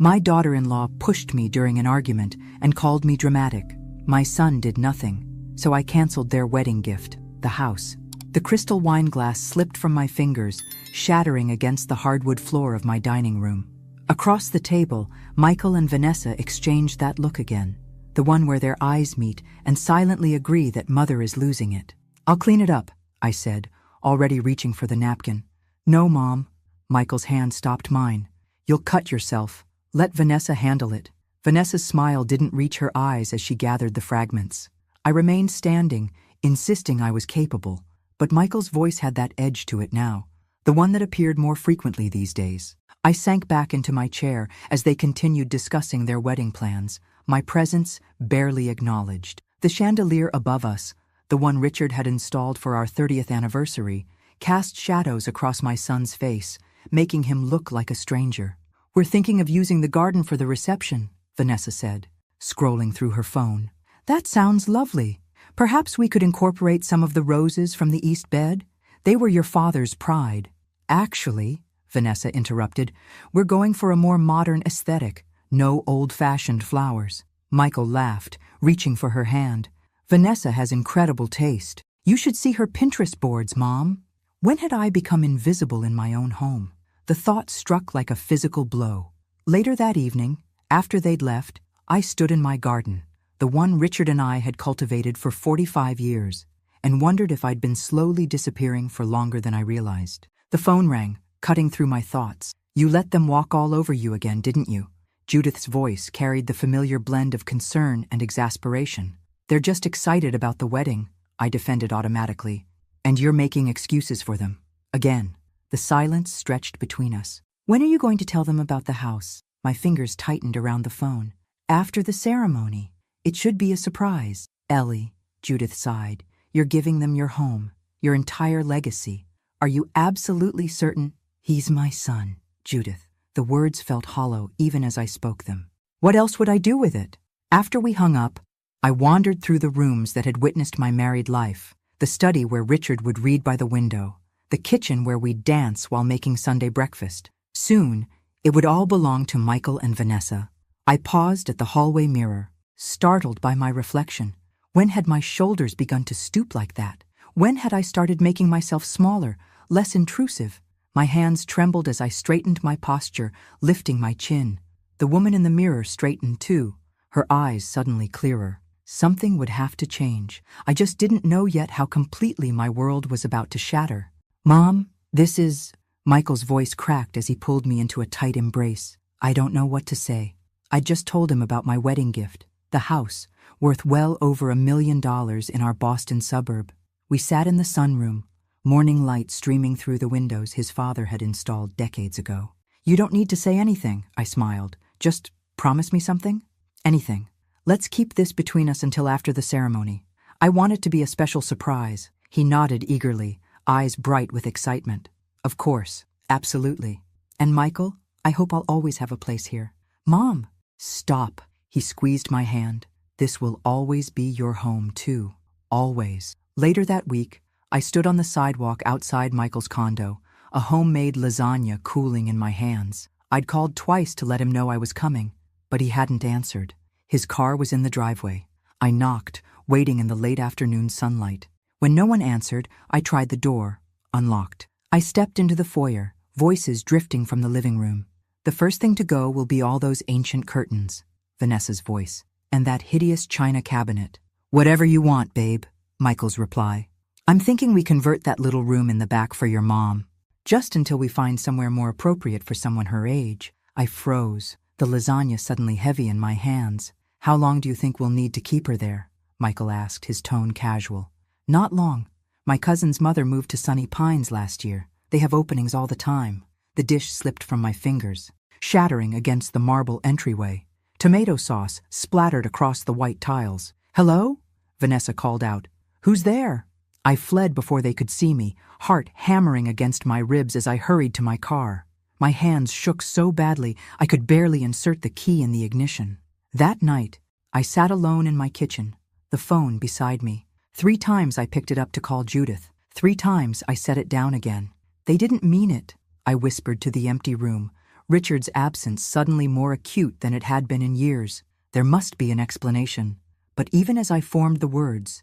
My daughter-in-law pushed me during an argument and called me dramatic. My son did nothing, so I canceled their wedding gift, the house. The crystal wine glass slipped from my fingers, shattering against the hardwood floor of my dining room. Across the table, Michael and Vanessa exchanged that look again, the one where their eyes meet and silently agree that mother is losing it. "I'll clean it up," I said, already reaching for the napkin. "No, Mom." Michael's hand stopped mine. "You'll cut yourself. Let Vanessa handle it." Vanessa's smile didn't reach her eyes as she gathered the fragments. I remained standing, insisting I was capable, but Michael's voice had that edge to it now, the one that appeared more frequently these days. I sank back into my chair as they continued discussing their wedding plans, my presence barely acknowledged. The chandelier above us, the one Richard had installed for our 30th anniversary, cast shadows across my son's face, making him look like a stranger. "We're thinking of using the garden for the reception," Vanessa said, scrolling through her phone. "That sounds lovely. Perhaps we could incorporate some of the roses from the east bed? They were your father's pride." "Actually," Vanessa interrupted, "we're going for a more modern aesthetic. No old-fashioned flowers." Michael laughed, reaching for her hand. "Vanessa has incredible taste. You should see her Pinterest boards, Mom." When had I become invisible in my own home? The thought struck like a physical blow. Later that evening, after they'd left, I stood in my garden, the one Richard and I had cultivated for 45 years, and wondered if I'd been slowly disappearing for longer than I realized. The phone rang, cutting through my thoughts. "You let them walk all over you again, didn't you?" Judith's voice carried the familiar blend of concern and exasperation. "They're just excited about the wedding," I defended automatically. "And you're making excuses for them." Again, the silence stretched between us. "When are you going to tell them about the house?" My fingers tightened around the phone. "After the ceremony. It should be a surprise." "Ellie," Judith sighed, "you're giving them your home, your entire legacy. Are you absolutely certain?" "He's my son, Judith." The words felt hollow even as I spoke them. "What else would I do with it?" After we hung up, I wandered through the rooms that had witnessed my married life, the study where Richard would read by the window, the kitchen where we'd dance while making Sunday breakfast. Soon, it would all belong to Michael and Vanessa. I paused at the hallway mirror, startled by my reflection. When had my shoulders begun to stoop like that? When had I started making myself smaller, less intrusive? My hands trembled as I straightened my posture, lifting my chin. The woman in the mirror straightened too, her eyes suddenly clearer. Something would have to change. I just didn't know yet how completely my world was about to shatter. "Mom, this is..." Michael's voice cracked as he pulled me into a tight embrace. I don't know what to say. I'd just told him about my wedding gift, the house, worth well over $1 million in our Boston suburb. We sat in the sunroom, morning light streaming through the windows his father had installed decades ago. "You don't need to say anything," I smiled. "Just promise me something?" "Anything. Let's keep this between us until after the ceremony. I want it to be a special surprise." He nodded eagerly, eyes bright with excitement. "Of course, absolutely. And Michael, I hope I'll always have a place here." "Mom!" "Stop." He squeezed my hand. "This will always be your home, too. Always." Later that week, I stood on the sidewalk outside Michael's condo, a homemade lasagna cooling in my hands. I'd called twice to let him know I was coming, but he hadn't answered. His car was in the driveway. I knocked, waiting in the late afternoon sunlight. When no one answered, I tried the door, unlocked. I stepped into the foyer, voices drifting from the living room. "The first thing to go will be all those ancient curtains," Vanessa's voice, "and that hideous china cabinet." "Whatever you want, babe," Michael's reply. "I'm thinking we convert that little room in the back for your mom, just until we find somewhere more appropriate for someone her age." I froze, the lasagna suddenly heavy in my hands. "How long do you think we'll need to keep her there?" Michael asked, his tone casual. "Not long. My cousin's mother moved to Sunny Pines last year. They have openings all the time." The dish slipped from my fingers, shattering against the marble entryway. Tomato sauce splattered across the white tiles. "Hello?" Vanessa called out. "Who's there?" I fled before they could see me, heart hammering against my ribs as I hurried to my car. My hands shook so badly I could barely insert the key in the ignition. That night, I sat alone in my kitchen, the phone beside me. 3 times I picked it up to call Judith. 3 times I set it down again. "They didn't mean it," I whispered to the empty room, Richard's absence suddenly more acute than it had been in years. There must be an explanation. But even as I formed the words,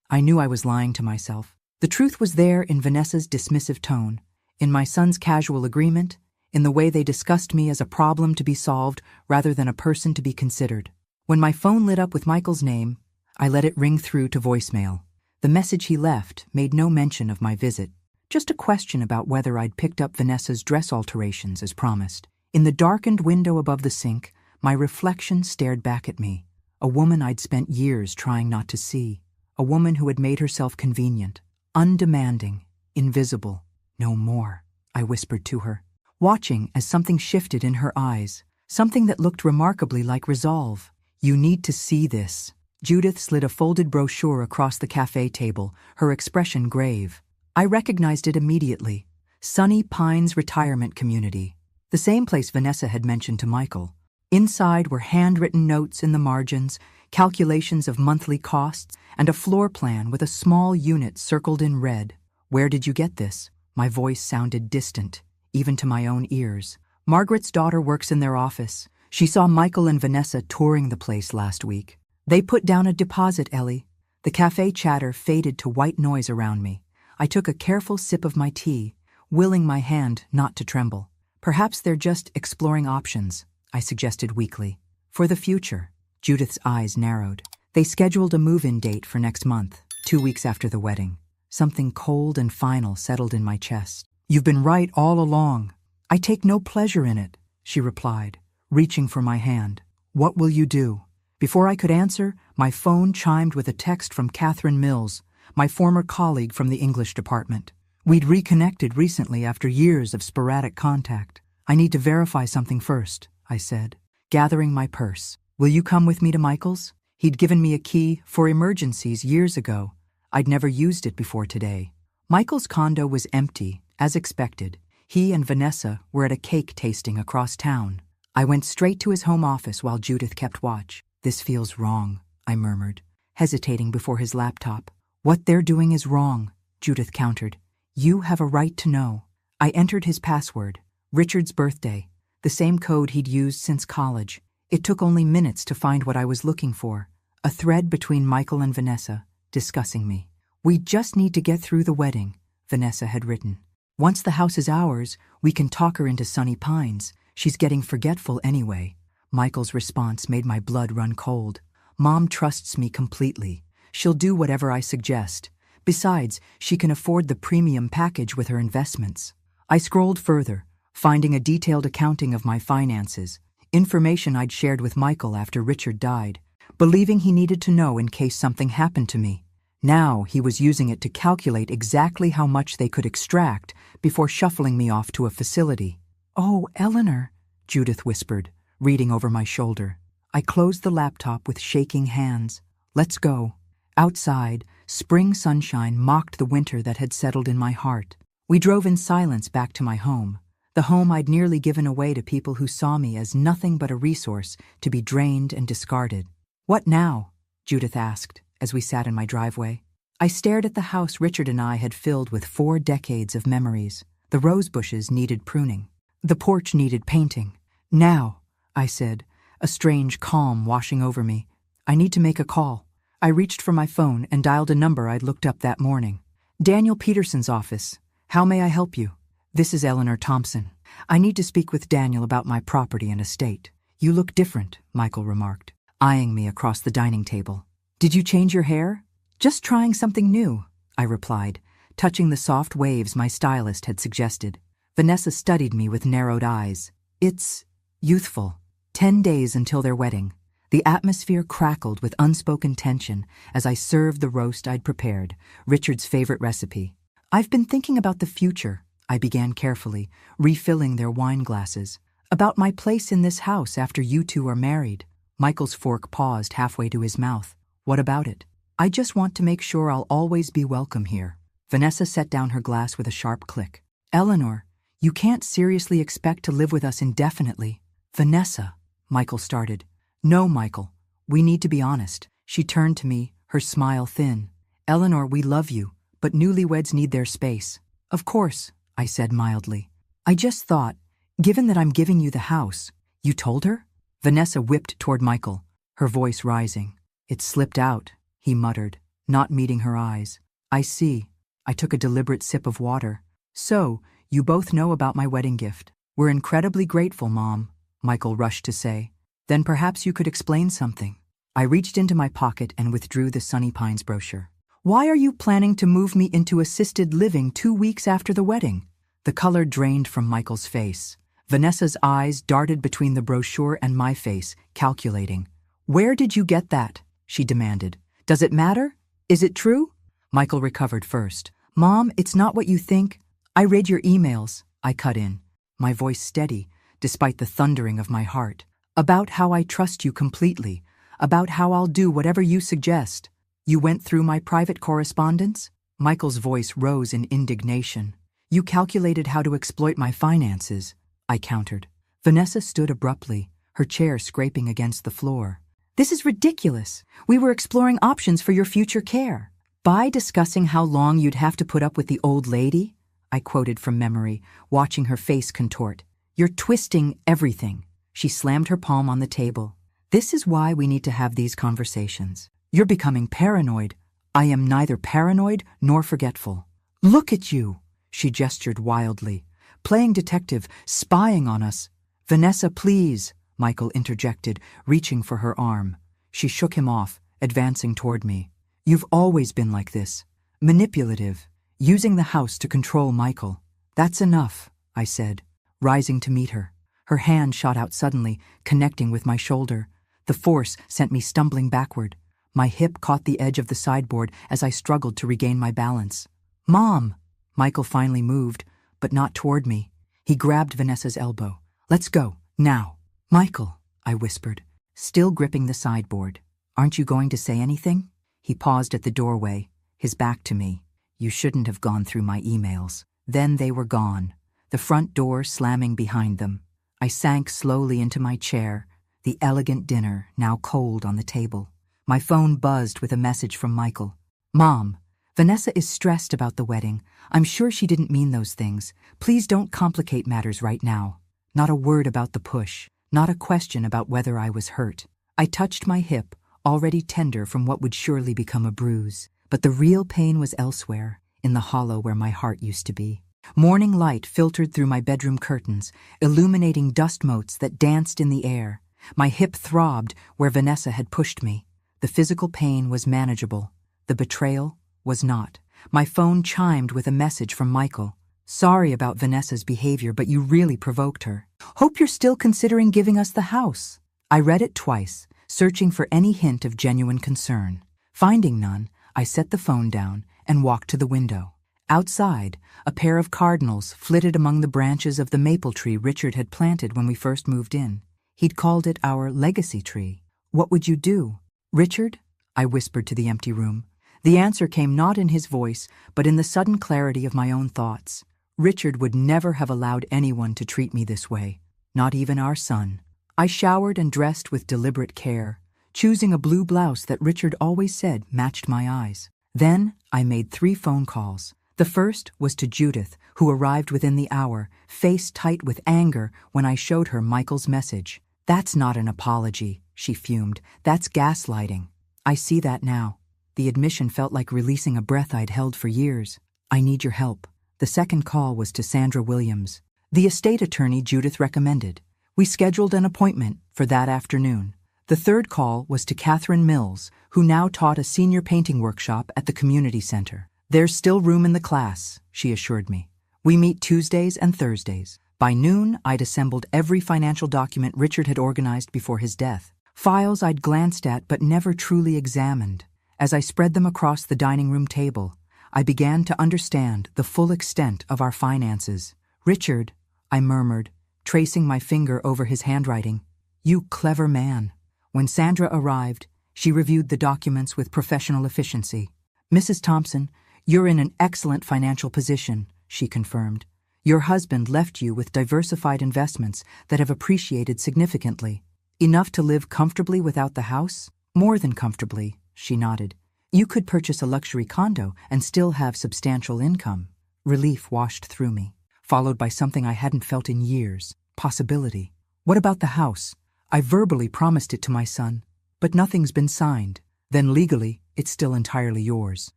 I knew I was lying to myself. The truth was there in Vanessa's dismissive tone, in my son's casual agreement, in the way they discussed me as a problem to be solved rather than a person to be considered. When my phone lit up with Michael's name, I let it ring through to voicemail. The message he left made no mention of my visit, just a question about whether I'd picked up Vanessa's dress alterations as promised. In the darkened window above the sink, my reflection stared back at me, a woman I'd spent years trying not to see, a woman who had made herself convenient, undemanding, invisible. No more, I whispered to her, watching as something shifted in her eyes, something that looked remarkably like resolve. You need to see this. Judith slid a folded brochure across the cafe table, her expression grave. I recognized it immediately. Sunny Pines Retirement Community, the same place Vanessa had mentioned to Michael. Inside were handwritten notes in the margins, calculations of monthly costs, and a floor plan with a small unit circled in red. Where did you get this? My voice sounded distant, even to my own ears. Margaret's daughter works in their office. She saw Michael and Vanessa touring the place last week. They put down a deposit, Ellie. The cafe chatter faded to white noise around me. I took a careful sip of my tea, willing my hand not to tremble. Perhaps they're just exploring options, I suggested weakly. For the future. Judith's eyes narrowed. They scheduled a move-in date for next month, 2 weeks after the wedding. Something cold and final settled in my chest. You've been right all along. I take no pleasure in it, she replied, reaching for my hand. What will you do? Before I could answer, my phone chimed with a text from Catherine Mills, my former colleague from the English department. We'd reconnected recently after years of sporadic contact. I need to verify something first, I said, gathering my purse. Will you come with me to Michael's? He'd given me a key for emergencies years ago. I'd never used it before today. Michael's condo was empty, as expected. He and Vanessa were at a cake tasting across town. I went straight to his home office while Judith kept watch. This feels wrong, I murmured, hesitating before his laptop. What they're doing is wrong, Judith countered. You have a right to know. I entered his password, Richard's birthday, the same code he'd used since college. It took only minutes to find what I was looking for, a thread between Michael and Vanessa, discussing me. We just need to get through the wedding, Vanessa had written. Once the house is ours, we can talk her into Sunny Pines. She's getting forgetful anyway. Michael's response made my blood run cold. Mom trusts me completely. She'll do whatever I suggest. Besides, she can afford the premium package with her investments. I scrolled further, finding a detailed accounting of my finances, information I'd shared with Michael after Richard died, believing he needed to know in case something happened to me. Now he was using it to calculate exactly how much they could extract before shuffling me off to a facility. Oh, Eleanor, Judith whispered, reading over my shoulder. I closed the laptop with shaking hands. Let's go. Outside, spring sunshine mocked the winter that had settled in my heart. We drove in silence back to my home, the home I'd nearly given away to people who saw me as nothing but a resource to be drained and discarded. What now? Judith asked as we sat in my driveway. I stared at the house Richard and I had filled with 4 decades of memories. The rose bushes needed pruning. The porch needed painting. Now, I said, a strange calm washing over me. I need to make a call. I reached for my phone and dialed a number I'd looked up that morning. Daniel Peterson's office. How may I help you? This is Eleanor Thompson. I need to speak with Daniel about my property and estate. You look different, Michael remarked, eyeing me across the dining table. Did you change your hair? Just trying something new, I replied, touching the soft waves my stylist had suggested. Vanessa studied me with narrowed eyes. It's youthful. 10 days until their wedding. The atmosphere crackled with unspoken tension as I served the roast I'd prepared, Richard's favorite recipe. I've been thinking about the future, I began carefully, refilling their wine glasses. About my place in this house after you two are married. Michael's fork paused halfway to his mouth. What about it? I just want to make sure I'll always be welcome here. Vanessa set down her glass with a sharp click. Eleanor, you can't seriously expect to live with us indefinitely. Vanessa, Michael started. No, Michael, we need to be honest. She turned to me, her smile thin. Eleanor, we love you, but newlyweds need their space. Of course, I said mildly. I just thought, Given that I'm giving you the house, you told her? Vanessa whipped toward Michael, her voice rising. It slipped out, he muttered, not meeting her eyes. I see. I took a deliberate sip of water. So, you both know about my wedding gift. We're incredibly grateful, Mom, Michael rushed to say. Then perhaps you could explain something. I reached into my pocket and withdrew the Sunny Pines brochure. Why are you planning to move me into assisted living 2 weeks after the wedding? The color drained from Michael's face. Vanessa's eyes darted between the brochure and my face, calculating. Where did you get that? She demanded. Does it matter? Is it true? Michael recovered first. Mom, it's not what you think. I read your emails, I cut in, my voice steady, despite the thundering of my heart. About how I trust you completely, about how I'll do whatever you suggest. You went through my private correspondence? Michael's voice rose in indignation. You calculated how to exploit my finances, I countered. Vanessa stood abruptly, her chair scraping against the floor. This is ridiculous. We were exploring options for your future care. By discussing how long you'd have to put up with the old lady? I quoted from memory, watching her face contort. You're twisting everything. She slammed her palm on the table. This is why we need to have these conversations. You're becoming paranoid. I am neither paranoid nor forgetful. Look at you, she gestured wildly. Playing detective, spying on us. Vanessa, please, Michael interjected, reaching for her arm. She shook him off, advancing toward me. You've always been like this. Manipulative. Using the house to control Michael. That's enough, I said, rising to meet her. Her hand shot out suddenly, connecting with my shoulder. The force sent me stumbling backward. My hip caught the edge of the sideboard as I struggled to regain my balance. Mom! Michael finally moved, but not toward me. He grabbed Vanessa's elbow. Let's go, now. Michael, I whispered, still gripping the sideboard. Aren't you going to say anything? He paused at the doorway, his back to me. You shouldn't have gone through my emails. Then they were gone, the front door slamming behind them. I sank slowly into my chair, the elegant dinner now cold on the table. My phone buzzed with a message from Michael. Mom, Vanessa is stressed about the wedding. I'm sure she didn't mean those things. Please don't complicate matters right now. Not a word about the push, not a question about whether I was hurt. I touched my hip, already tender from what would surely become a bruise. But the real pain was elsewhere, in the hollow where my heart used to be. Morning light filtered through my bedroom curtains, illuminating dust motes that danced in the air. My hip throbbed where Vanessa had pushed me. The physical pain was manageable. The betrayal was not. My phone chimed with a message from Michael. Sorry about Vanessa's behavior, but you really provoked her. Hope you're still considering giving us the house. I read it twice, searching for any hint of genuine concern. Finding none, I set the phone down and walked to the window. Outside, a pair of cardinals flitted among the branches of the maple tree Richard had planted when we first moved in. He'd called it our legacy tree. What would you do? Richard? I whispered to the empty room. The answer came not in his voice, but in the sudden clarity of my own thoughts. Richard would never have allowed anyone to treat me this way, not even our son. I showered and dressed with deliberate care, choosing a blue blouse that Richard always said matched my eyes. Then I made 3 phone calls. The first was to Judith, who arrived within the hour, face tight with anger when I showed her Michael's message. That's not an apology, she fumed. That's gaslighting. I see that now. The admission felt like releasing a breath I'd held for years. I need your help. The second call was to Sandra Williams, the estate attorney Judith recommended. We scheduled an appointment for that afternoon. The third call was to Catherine Mills, who now taught a senior painting workshop at the community center. There's still room in the class, she assured me. We meet Tuesdays and Thursdays. By noon, I'd assembled every financial document Richard had organized before his death. Files I'd glanced at but never truly examined. As I spread them across the dining room table, I began to understand the full extent of our finances. Richard, I murmured, tracing my finger over his handwriting. You clever man. When Sandra arrived, she reviewed the documents with professional efficiency. Mrs. Thompson, you're in an excellent financial position, she confirmed. Your husband left you with diversified investments that have appreciated significantly. Enough to live comfortably without the house? More than comfortably, she nodded. You could purchase a luxury condo and still have substantial income. Relief washed through me, followed by something I hadn't felt in years. possibility. What about the house? I verbally promised it to my son, but nothing's been signed. Then legally, it's still entirely yours.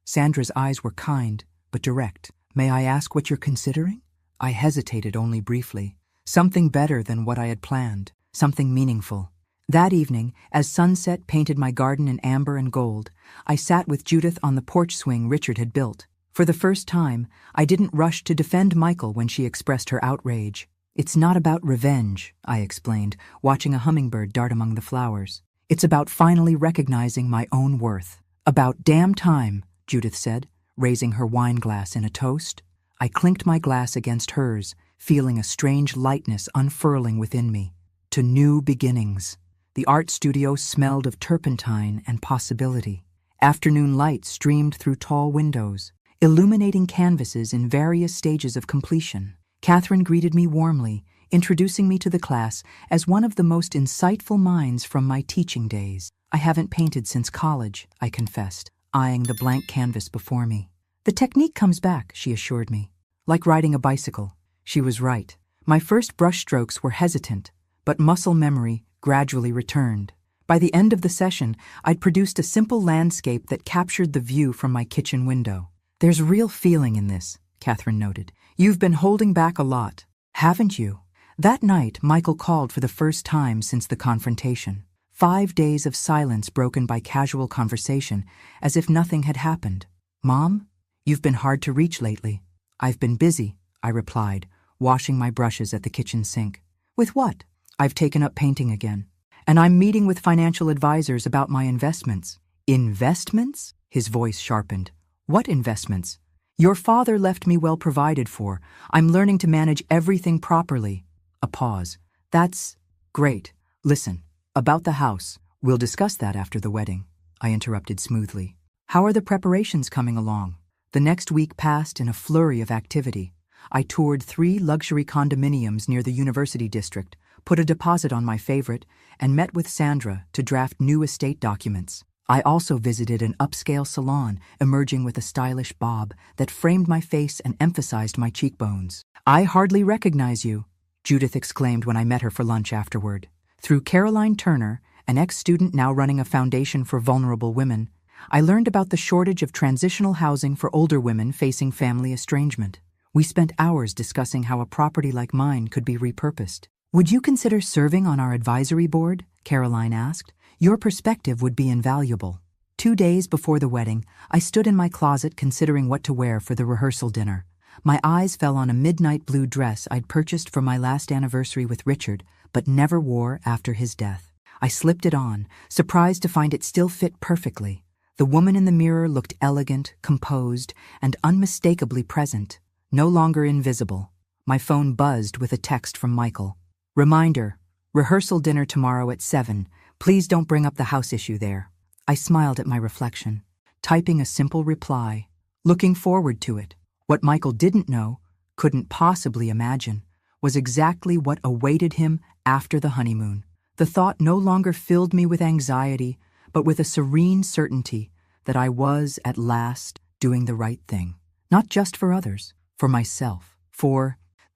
Sandra's eyes were kind, but direct. May I ask what you're considering? I hesitated only briefly. Something better than what I had planned. Something meaningful. That evening, as sunset painted my garden in amber and gold, I sat with Judith on the porch swing Richard had built. For the first time, I didn't rush to defend Michael when she expressed her outrage. It's not about revenge, I explained, watching a hummingbird dart among the flowers. It's about finally recognizing my own worth. About damn time, Judith said, raising her wine glass in a toast. I clinked my glass against hers, feeling a strange lightness unfurling within me. To new beginnings. The art studio smelled of turpentine and possibility. Afternoon light streamed through tall windows, illuminating canvases in various stages of completion. Catherine greeted me warmly, introducing me to the class as one of the most insightful minds from my teaching days. I haven't painted since college, I confessed, eyeing the blank canvas before me. The technique comes back, she assured me. Like riding a bicycle. She was right. My first brushstrokes were hesitant, but muscle memory gradually returned. By the end of the session, I'd produced a simple landscape that captured the view from my kitchen window. There's real feeling in this, Catherine noted. You've been holding back a lot, haven't you? That night, Michael called for the first time since the confrontation. 5 days of silence broken by casual conversation, as if nothing had happened. Mom, you've been hard to reach lately. I've been busy, I replied, washing my brushes at the kitchen sink. With what? I've taken up painting again. And I'm meeting with financial advisors about my investments. Investments? His voice sharpened. What investments? Your father left me well provided for. I'm learning to manage everything properly. A pause. That's great. Listen, about the house. We'll discuss that after the wedding, I interrupted smoothly. How are the preparations coming along? The next week passed in a flurry of activity. I toured 3 luxury condominiums near the university district, put a deposit on my favorite, and met with Sandra to draft new estate documents. I also visited an upscale salon, emerging with a stylish bob that framed my face and emphasized my cheekbones. I hardly recognize you, Judith exclaimed when I met her for lunch afterward. Through Caroline Turner, an ex-student now running a foundation for vulnerable women, I learned about the shortage of transitional housing for older women facing family estrangement. We spent hours discussing how a property like mine could be repurposed. Would you consider serving on our advisory board? Caroline asked. Your perspective would be invaluable. 2 days before the wedding, I stood in my closet considering what to wear for the rehearsal dinner. My eyes fell on a midnight blue dress I'd purchased for my last anniversary with Richard, but never wore after his death. I slipped it on, surprised to find it still fit perfectly. The woman in the mirror looked elegant, composed, and unmistakably present, no longer invisible. My phone buzzed with a text from Michael. Reminder, rehearsal dinner tomorrow at 7. Please don't bring up the house issue there. I smiled at my reflection, typing a simple reply, looking forward to it. What Michael didn't know, couldn't possibly imagine, was exactly what awaited him after the honeymoon. The thought no longer filled me with anxiety, but with a serene certainty that I was, at last, doing the right thing. Not just for others, for myself.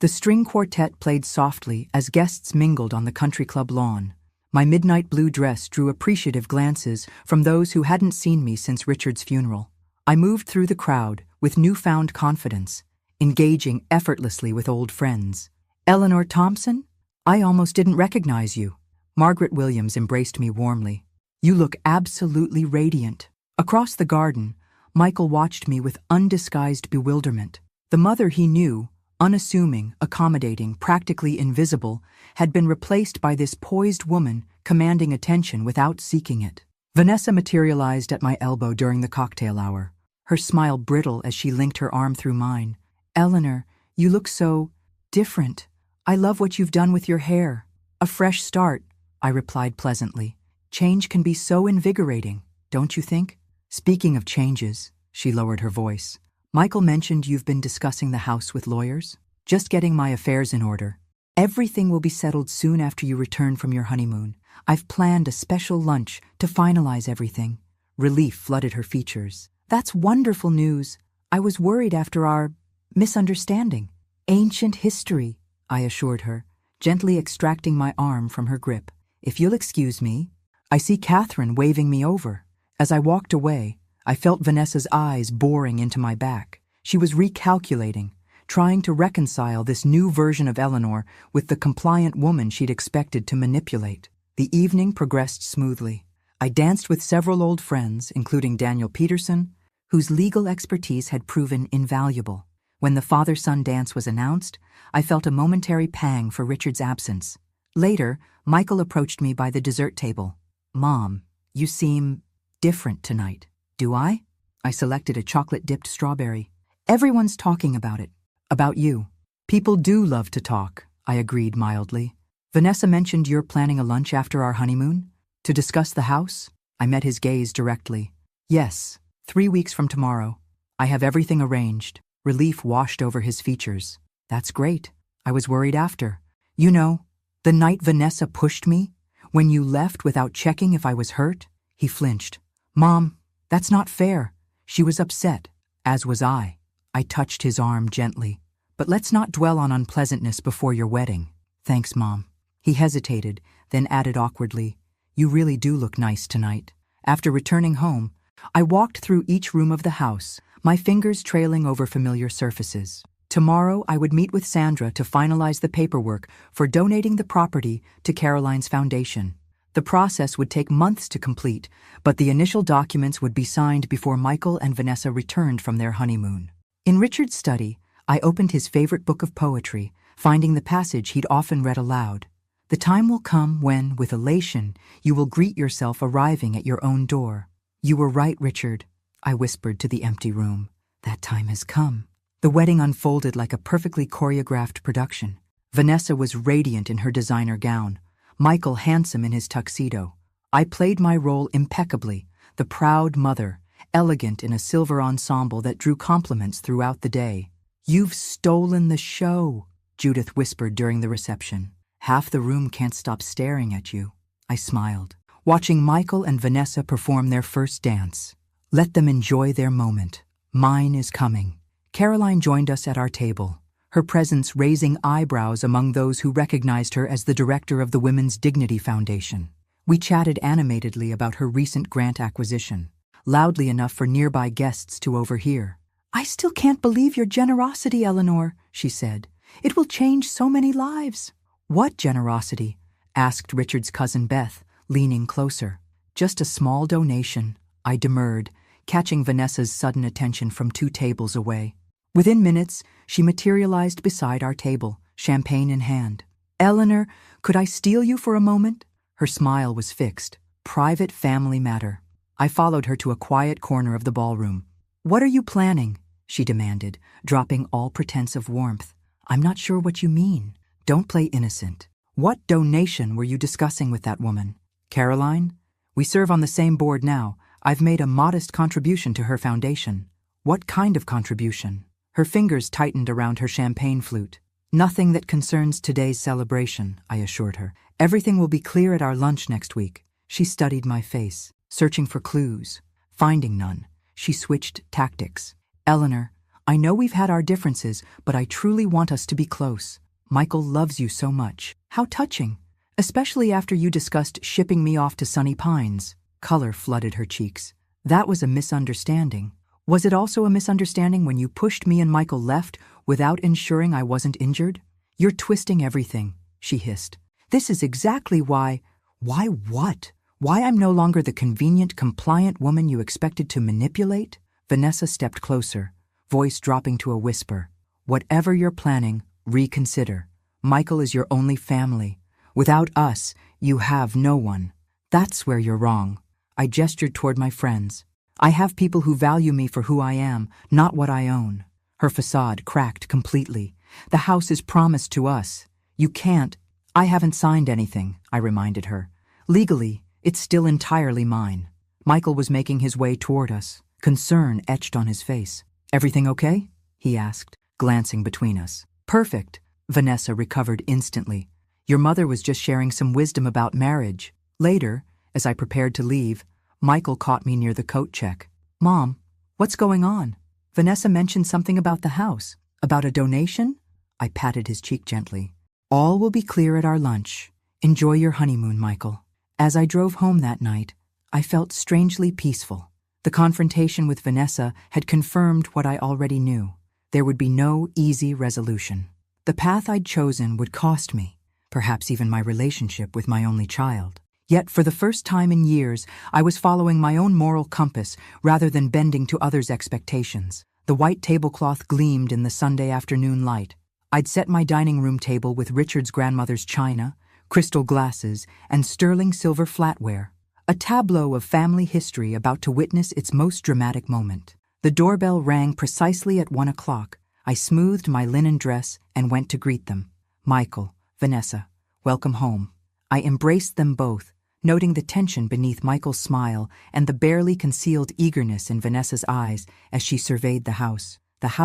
The string quartet played softly as guests mingled on the country club lawn. My midnight blue dress drew appreciative glances from those who hadn't seen me since Richard's funeral. I moved through the crowd with newfound confidence, engaging effortlessly with old friends. Eleanor Thompson? I almost didn't recognize you. Margaret Williams embraced me warmly. You look absolutely radiant. Across the garden, Michael watched me with undisguised bewilderment. The mother he knew, unassuming, accommodating, practically invisible, had been replaced by this poised woman commanding attention without seeking it. Vanessa materialized at my elbow during the cocktail hour, her smile brittle as she linked her arm through mine. Eleanor, you look so different. I love what you've done with your hair. A fresh start, I replied pleasantly. Change can be so invigorating, don't you think? Speaking of changes, she lowered her voice. Michael mentioned you've been discussing the house with lawyers. Just getting my affairs in order. Everything will be settled soon after you return from your honeymoon. I've planned a special lunch to finalize everything. Relief flooded her features. That's wonderful news. I was worried after our misunderstanding. Ancient history, I assured her, gently extracting my arm from her grip. "If you'll excuse me." I see Catherine waving me over. As I walked away, I felt Vanessa's eyes boring into my back. She was recalculating, trying to reconcile this new version of Eleanor with the compliant woman she'd expected to manipulate. The evening progressed smoothly. I danced with several old friends, including Daniel Peterson, whose legal expertise had proven invaluable. When the father-son dance was announced, I felt a momentary pang for Richard's absence. Later, Michael approached me by the dessert table. "Mom, you seem different tonight." "Do I?" I selected a chocolate-dipped strawberry. "Everyone's talking about it. About you." "People do love to talk," I agreed mildly. "Vanessa mentioned you're planning a lunch after our honeymoon? To discuss the house?" I met his gaze directly. "Yes, 3 weeks from tomorrow. I have everything arranged." Relief washed over his features. "That's great. I was worried after. You know, the night Vanessa pushed me, when you left without checking if I was hurt?" He flinched. "Mom, that's not fair." She was upset, as was I. I touched his arm gently. "But let's not dwell on unpleasantness before your wedding." "Thanks, Mom." He hesitated, then added awkwardly, "You really do look nice tonight." After returning home, I walked through each room of the house, my fingers trailing over familiar surfaces. Tomorrow, I would meet with Sandra to finalize the paperwork for donating the property to Caroline's foundation. The process would take months to complete, but the initial documents would be signed before Michael and Vanessa returned from their honeymoon. In Richard's study, I opened his favorite book of poetry, finding the passage he'd often read aloud. "The time will come when, with elation, you will greet yourself arriving at your own door." "You were right, Richard," I whispered to the empty room. "That time has come." The wedding unfolded like a perfectly choreographed production. Vanessa was radiant in her designer gown, Michael handsome in his tuxedo. I played my role impeccably, the proud mother, elegant in a silver ensemble that drew compliments throughout the day. "You've stolen the show," Judith whispered during the reception. "Half the room can't stop staring at you." I smiled, watching Michael and Vanessa perform their first dance. Let them enjoy their moment. Mine is coming. Caroline joined us at our table, her presence raising eyebrows among those who recognized her as the director of the Women's Dignity Foundation. We chatted animatedly about her recent grant acquisition, loudly enough for nearby guests to overhear. "I still can't believe your generosity, Eleanor," she said. "It will change so many lives." "What generosity?" asked Richard's cousin Beth, leaning closer. "Just a small donation," I demurred, catching Vanessa's sudden attention from 2 tables away. Within minutes, she materialized beside our table, champagne in hand. "Eleanor, could I steal you for a moment?" Her smile was fixed. "Private family matter." I followed her to a quiet corner of the ballroom. "What are you planning?" she demanded, dropping all pretense of warmth. "I'm not sure what you mean." "Don't play innocent. What donation were you discussing with that woman?" "Caroline? We serve on the same board now. I've made a modest contribution to her foundation." "What kind of contribution?" Her fingers tightened around her champagne flute. "Nothing that concerns today's celebration," I assured her. "Everything will be clear at our lunch next week." She studied my face, searching for clues. Finding none, she switched tactics. "Eleanor, I know we've had our differences, but I truly want us to be close. Michael loves you so much." "How touching, especially after you discussed shipping me off to Sunny Pines." Color flooded her cheeks. "That was a misunderstanding." "Was it also a misunderstanding when you pushed me and Michael left without ensuring I wasn't injured?" "You're twisting everything," she hissed. "This is exactly why—" "Why what? Why I'm no longer the convenient, compliant woman you expected to manipulate?" Vanessa stepped closer, voice dropping to a whisper. "Whatever you're planning, reconsider. Michael is your only family. Without us, you have no one." "That's where you're wrong." I gestured toward my friends. "I have people who value me for who I am, not what I own." Her facade cracked completely. "The house is promised to us. You can't—" "I haven't signed anything," I reminded her. "Legally, it's still entirely mine." Michael was making his way toward us, concern etched on his face. "Everything okay?" he asked, glancing between us. "Perfect." Vanessa recovered instantly. "Your mother was just sharing some wisdom about marriage." Later, as I prepared to leave, Michael caught me near the coat check. "Mom, what's going on?" Vanessa mentioned something about the house. "About a donation?" I patted his cheek gently. All will be clear at our lunch. Enjoy your honeymoon, Michael. As I drove home that night, I felt strangely peaceful. The confrontation with Vanessa had confirmed what I already knew. There would be no easy resolution. The path I'd chosen would cost me, perhaps even my relationship with my only child. Yet for the first time in years, I was following my own moral compass rather than bending to others' expectations. The white tablecloth gleamed in the Sunday afternoon light. I'd set my dining room table with Richard's grandmother's china, crystal glasses, and sterling silver flatware. A tableau of family history about to witness its most dramatic moment. The doorbell rang precisely at 1 o'clock. I smoothed my linen dress and went to greet them. Michael, Vanessa, welcome home. I embraced them both, noting the tension beneath Michael's smile and the barely concealed eagerness in Vanessa's eyes as she surveyed the house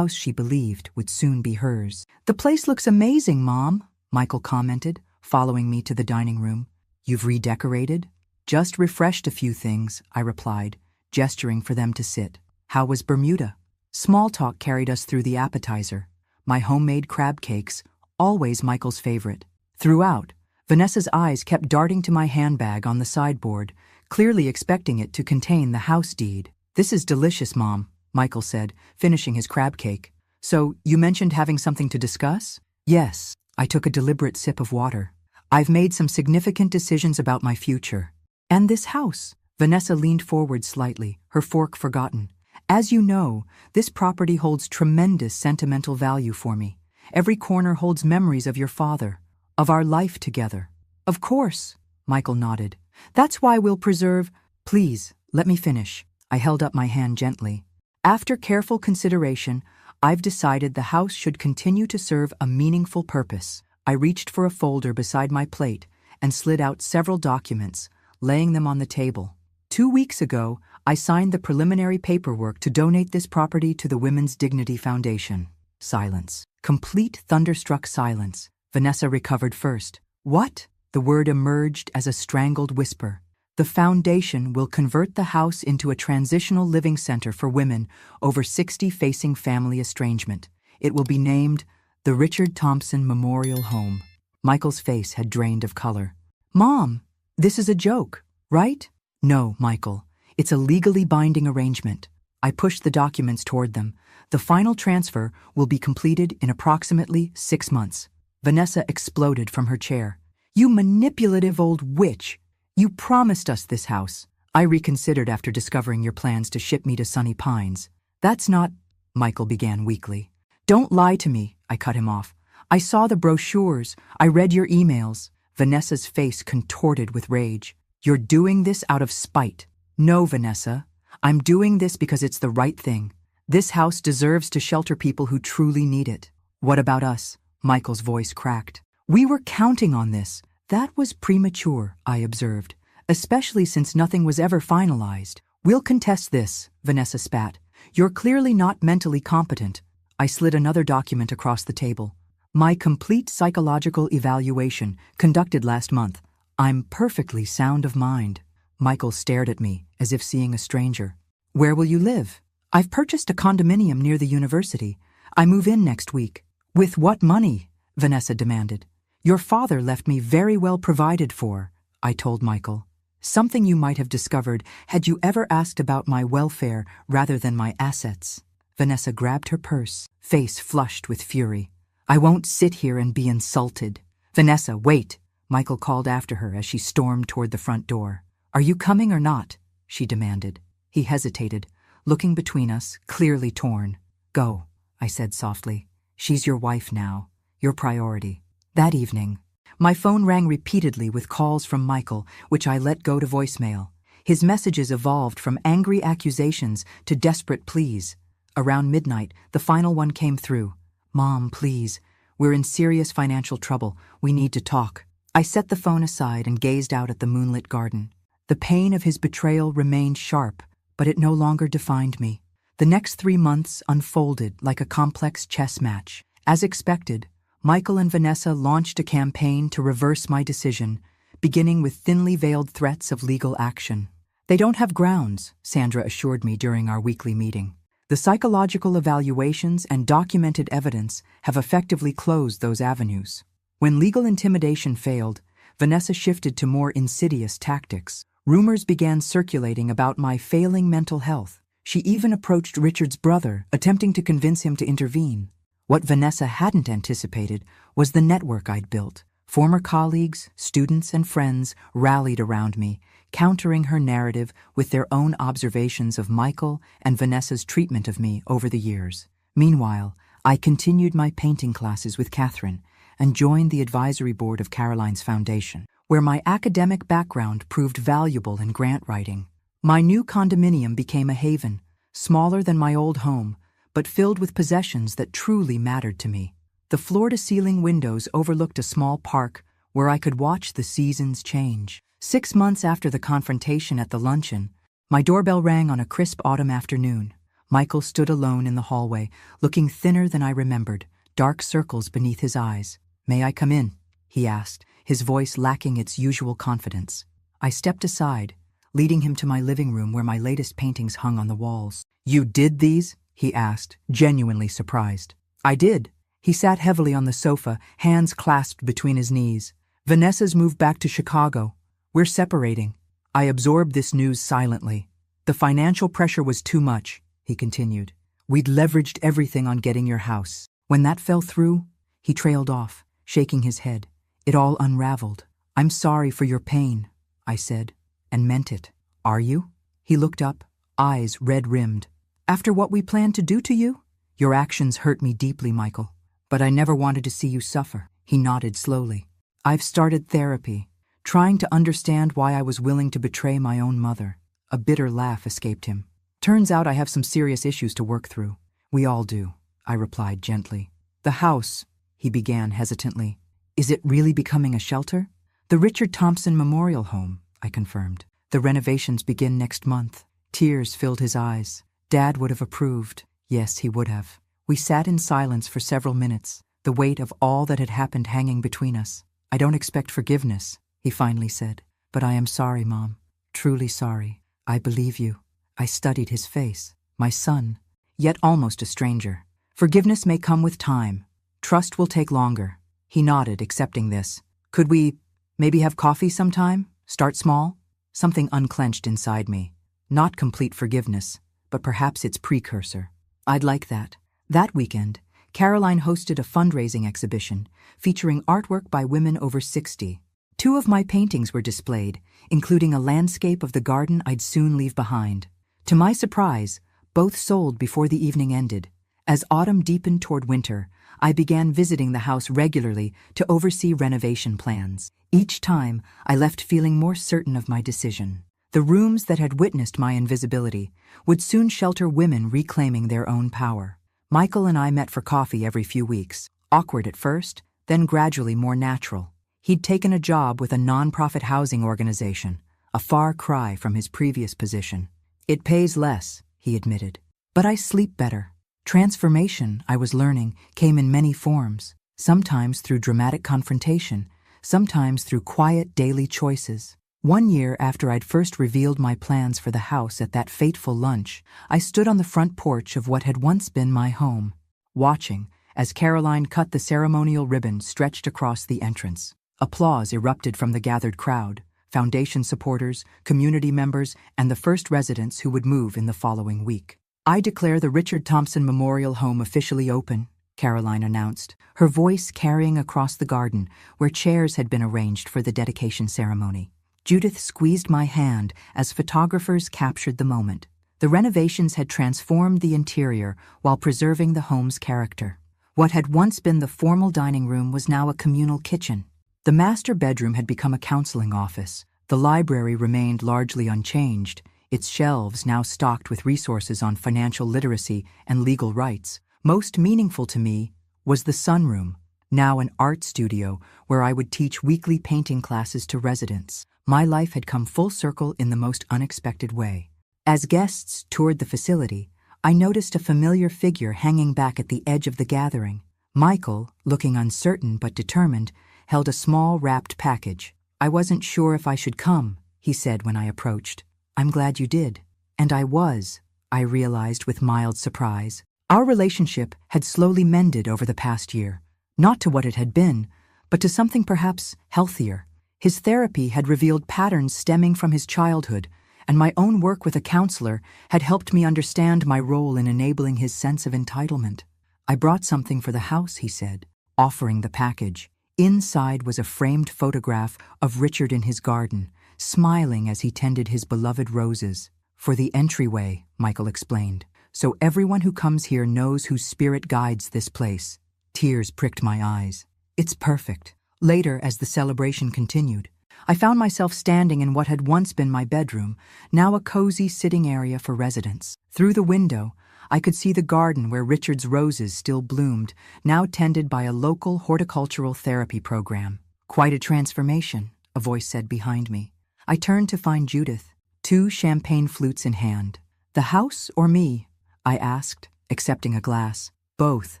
she believed would soon be hers. "The place looks amazing, Mom," Michael commented, following me to the dining room. "You've redecorated?" "Just refreshed a few things," I replied, gesturing for them to sit. "How was Bermuda?" Small talk carried us through the appetizer. My homemade crab cakes, always Michael's favorite. Throughout, Vanessa's eyes kept darting to my handbag on the sideboard, clearly expecting it to contain the house deed. "This is delicious, Mom," Michael said, finishing his crab cake. "So, you mentioned having something to discuss?" "Yes." I took a deliberate sip of water. "I've made some significant decisions about my future. And this house." Vanessa leaned forward slightly, her fork forgotten. "As you know, this property holds tremendous sentimental value for me. Every corner holds memories of your father, of our life together." "Of course," Michael nodded. "That's why we'll preserve—" "Please, let me finish." I held up my hand gently. "After careful consideration, I've decided the house should continue to serve a meaningful purpose." I reached for a folder beside my plate and slid out several documents, laying them on the table. 2 weeks ago, I signed the preliminary paperwork to donate this property to the Women's Dignity Foundation. Silence. Complete thunderstruck silence. Vanessa recovered first. "What?" The word emerged as a strangled whisper. "The foundation will convert the house into a transitional living center for women over 60 facing family estrangement. It will be named the Richard Thompson Memorial Home." Michael's face had drained of color. "Mom, this is a joke, right?" "No, Michael. It's a legally binding arrangement." I pushed the documents toward them. "The final transfer will be completed in approximately 6 months. Vanessa exploded from her chair. "You manipulative old witch! You promised us this house." "I reconsidered after discovering your plans to ship me to Sunny Pines." "That's not—" Michael began weakly. "Don't lie to me," I cut him off. "I saw the brochures. I read your emails." Vanessa's face contorted with rage. "You're doing this out of spite." "No, Vanessa. I'm doing this because it's the right thing. This house deserves to shelter people who truly need it." "What about us?" Michael's voice cracked. "We were counting on this." "That was premature," I observed, "especially since nothing was ever finalized." "We'll contest this," Vanessa spat. "You're clearly not mentally competent." I slid another document across the table. "My complete psychological evaluation, conducted last month. I'm perfectly sound of mind." Michael stared at me, as if seeing a stranger. "Where will you live?" "I've purchased a condominium near the university. I move in next week." "With what money?" Vanessa demanded. "Your father left me very well provided for," I told Michael. "Something you might have discovered had you ever asked about my welfare rather than my assets." Vanessa grabbed her purse, face flushed with fury. "I won't sit here and be insulted." "Vanessa, wait," Michael called after her as she stormed toward the front door. "Are you coming or not?" she demanded. He hesitated, looking between us, clearly torn. "Go," I said softly. "She's your wife now, your priority." That evening, my phone rang repeatedly with calls from Michael, which I let go to voicemail. His messages evolved from angry accusations to desperate pleas. Around midnight, the final one came through. "Mom, please. We're in serious financial trouble. We need to talk." I set the phone aside and gazed out at the moonlit garden. The pain of his betrayal remained sharp, but it no longer defined me. The next 3 months unfolded like a complex chess match. As expected, Michael and Vanessa launched a campaign to reverse my decision, beginning with thinly veiled threats of legal action. "They don't have grounds," Sandra assured me during our weekly meeting. "The psychological evaluations and documented evidence have effectively closed those avenues." When legal intimidation failed, Vanessa shifted to more insidious tactics. Rumors began circulating about my failing mental health. She even approached Richard's brother, attempting to convince him to intervene. What Vanessa hadn't anticipated was the network I'd built. Former colleagues, students, and friends rallied around me, countering her narrative with their own observations of Michael and Vanessa's treatment of me over the years. Meanwhile, I continued my painting classes with Catherine and joined the advisory board of Caroline's Foundation, where my academic background proved valuable in grant writing. My new condominium became a haven, smaller than my old home, but filled with possessions that truly mattered to me. The floor-to-ceiling windows overlooked a small park where I could watch the seasons change. 6 months after the confrontation at the luncheon, my doorbell rang on a crisp autumn afternoon. Michael stood alone in the hallway, looking thinner than I remembered, dark circles beneath his eyes. "May I come in?" he asked, his voice lacking its usual confidence. I stepped aside, leading him to my living room where my latest paintings hung on the walls. "You did these?" he asked, genuinely surprised. "I did." He sat heavily on the sofa, hands clasped between his knees. "Vanessa's moved back to Chicago. We're separating." I absorbed this news silently. "The financial pressure was too much," he continued. "We'd leveraged everything on getting your house. When that fell through," he trailed off, shaking his head. "It all unraveled." "I'm sorry for your pain," I said, and meant it. "Are you?" He looked up, eyes red-rimmed. "After what we planned to do to you? Your actions hurt me deeply, Michael. But I never wanted to see you suffer." He nodded slowly. "I've started therapy, trying to understand why I was willing to betray my own mother." A bitter laugh escaped him. "Turns out I have some serious issues to work through." "We all do," I replied gently. "The house," he began hesitantly. "Is it really becoming a shelter?" "The Richard Thompson Memorial Home," I confirmed. "The renovations begin next month." Tears filled his eyes. Dad would have approved. Yes, he would have. We sat in silence for several minutes, the weight of all that had happened hanging between us. "I don't expect forgiveness," he finally said. "But I am sorry, Mom. Truly sorry. I believe you." I studied his face. My son, yet almost a stranger. "Forgiveness may come with time. Trust will take longer." He nodded, accepting this. "Could we maybe have coffee sometime? Start small?" Something unclenched inside me. Not complete forgiveness, but perhaps its precursor. "I'd like that." That weekend, Caroline hosted a fundraising exhibition featuring artwork by women over 60. 2 of my paintings were displayed, including a landscape of the garden I'd soon leave behind. To my surprise, both sold before the evening ended. As autumn deepened toward winter, I began visiting the house regularly to oversee renovation plans. Each time, I left feeling more certain of my decision. The rooms that had witnessed my invisibility would soon shelter women reclaiming their own power. Michael and I met for coffee every few weeks, awkward at first, then gradually more natural. He'd taken a job with a nonprofit housing organization, a far cry from his previous position. "It pays less," he admitted, "but I sleep better." Transformation, I was learning, came in many forms, sometimes through dramatic confrontation, sometimes through quiet daily choices. One year after I'd first revealed my plans for the house at that fateful lunch, I stood on the front porch of what had once been my home, watching as Caroline cut the ceremonial ribbon stretched across the entrance. Applause erupted from the gathered crowd, foundation supporters, community members, and the first residents who would move in the following week. "I declare the Richard Thompson Memorial Home officially open," Caroline announced, her voice carrying across the garden where chairs had been arranged for the dedication ceremony. Judith squeezed my hand as photographers captured the moment. The renovations had transformed the interior while preserving the home's character. What had once been the formal dining room was now a communal kitchen. The master bedroom had become a counseling office. The library remained largely unchanged, its shelves now stocked with resources on financial literacy and legal rights. Most meaningful to me was the sunroom, now an art studio where I would teach weekly painting classes to residents. My life had come full circle in the most unexpected way. As guests toured the facility, I noticed a familiar figure hanging back at the edge of the gathering. Michael, looking uncertain but determined, held a small wrapped package. "I wasn't sure if I should come," he said when I approached. "I'm glad you did." And I was, I realized with mild surprise. Our relationship had slowly mended over the past year, not to what it had been, but to something perhaps healthier. His therapy had revealed patterns stemming from his childhood, and my own work with a counselor had helped me understand my role in enabling his sense of entitlement. "I brought something for the house," he said, offering the package. Inside was a framed photograph of Richard in his garden, smiling as he tended his beloved roses. "For the entryway," Michael explained, "so everyone who comes here knows whose spirit guides this place." Tears pricked my eyes. "It's perfect." Later, as the celebration continued, I found myself standing in what had once been my bedroom, now a cozy sitting area for residents. Through the window, I could see the garden where Richard's roses still bloomed, now tended by a local horticultural therapy program. "Quite a transformation," a voice said behind me. I turned to find Judith, 2 champagne flutes in hand. "The house or me?" I asked, accepting a glass. "Both."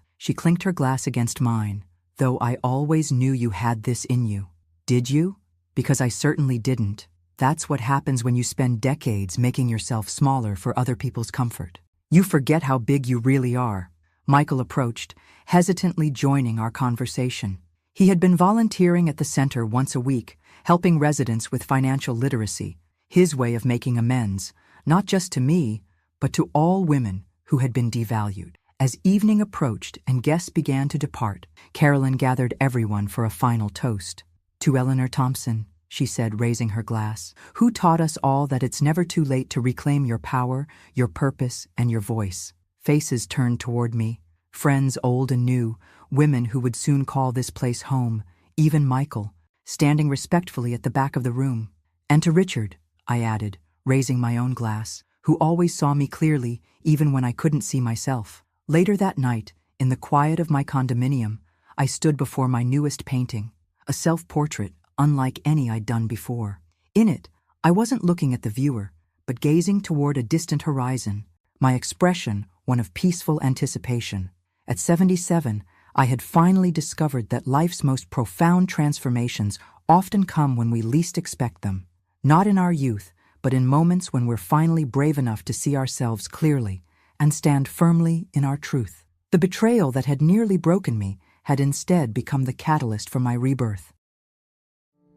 She clinked her glass against mine. "Though I always knew you had this in you." "Did you?" "Because I certainly didn't. That's what happens when you spend decades making yourself smaller for other people's comfort. You forget how big you really are." Michael approached, hesitantly joining our conversation. He had been volunteering at the center once a week, helping residents with financial literacy, his way of making amends, not just to me, but to all women who had been devalued. As evening approached and guests began to depart, Carolyn gathered everyone for a final toast. "To Eleanor Thompson," she said, raising her glass, "who taught us all that it's never too late to reclaim your power, your purpose, and your voice." Faces turned toward me, friends old and new, women who would soon call this place home, even Michael, standing respectfully at the back of the room. "And to Richard," I added, raising my own glass, "who always saw me clearly even when I couldn't see myself." Later that night, in the quiet of my condominium, I stood before my newest painting, a self-portrait unlike any I'd done before. In it, I wasn't looking at the viewer, but gazing toward a distant horizon, my expression one of peaceful anticipation. At 77, I had finally discovered that life's most profound transformations often come when we least expect them, not in our youth, but in moments when we're finally brave enough to see ourselves clearly and stand firmly in our truth. The betrayal that had nearly broken me had instead become the catalyst for my rebirth.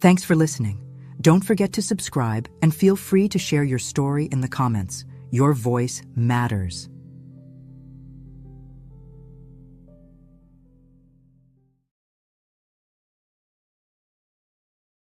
Thanks for listening. Don't forget to subscribe and feel free to share your story in the comments. Your voice matters.